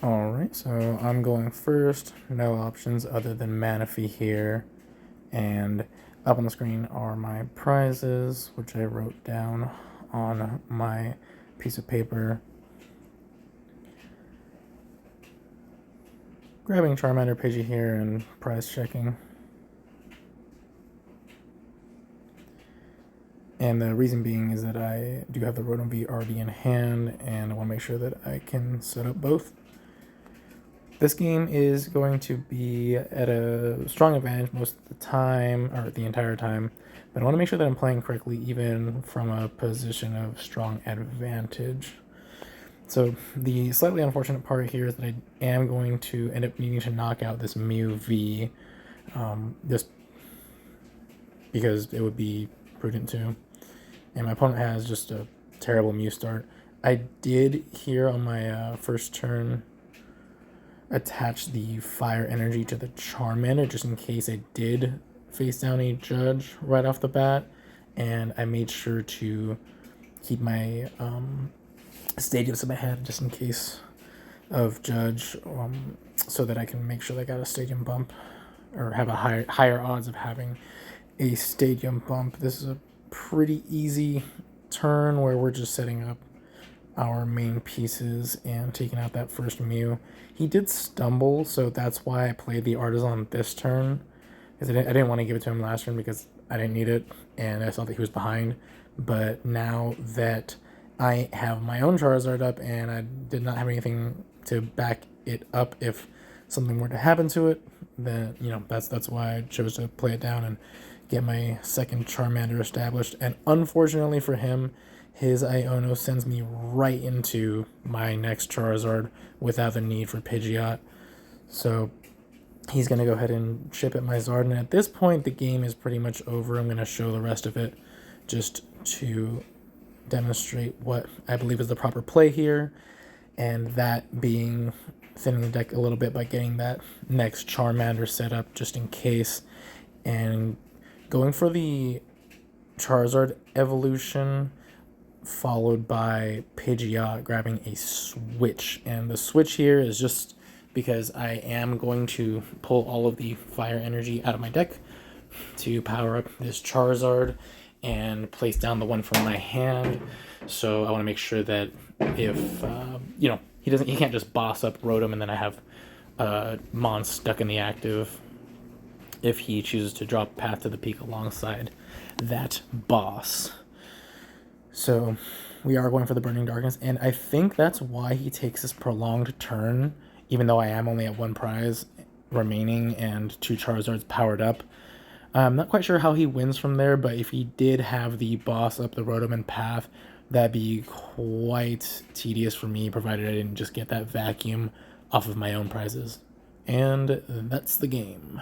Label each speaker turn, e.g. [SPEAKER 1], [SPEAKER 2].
[SPEAKER 1] Alright, so I'm going first. No options other than Manaphy here. And up on the screen are my prizes, which I wrote down on my piece of paper. Grabbing Charmander, Pidgey here, and prize checking. And the reason being is that I do have the Rotom V already in hand, and I want to make sure that I can set up both. This game is going to be at a strong advantage most of the time, or the entire time, but I want to make sure that I'm playing correctly even from a position of strong advantage. So the slightly unfortunate part here is that I am going to end up needing to knock out this Mew V, just because it would be prudent to. And my opponent has just a terrible Mew start. I did here on my first turn attach the fire energy to the Charmander just in case I did face down a Judge right off the bat, and I made sure to keep my stadiums in my head just in case of Judge, so that I can make sure that I got a stadium bump or have a higher odds of having a stadium bump. This is a pretty easy turn where we're just setting up our main pieces and taking out that first Mew. He did stumble, so that's why I played the Artisan this turn, because I didn't want to give it to him last turn because I didn't need it and I saw that he was behind. But now that I have my own Charizard up and I did not have anything to back it up if something were to happen to it, then that's why I chose to play it down and get my second Charmander established. And unfortunately for him, his Iono sends me right into my next Charizard without the need for Pidgeot. So he's going to go ahead and chip at my Zard. And at this point, the game is pretty much over. I'm going to show the rest of it just to demonstrate what I believe is the proper play here. And that being thinning the deck a little bit by getting that next Charmander set up just in case. And going for the Charizard evolution followed by Pidgeot grabbing a switch. And the switch here is just because I am going to pull all of the fire energy out of my deck to power up this Charizard and place down the one from my hand. So I want to make sure that if he can't just boss up Rotom and then I have Mon stuck in the active if he chooses to drop Path to the Peak alongside that boss. So we are going for the Burning Darkness, and I think that's why he takes this prolonged turn, even though I am only at one prize remaining and two Charizards powered up. I'm not quite sure how he wins from there, but if he did have the boss up the Rotom and Path, that'd be quite tedious for me, provided I didn't just get that vacuum off of my own prizes. And that's the game.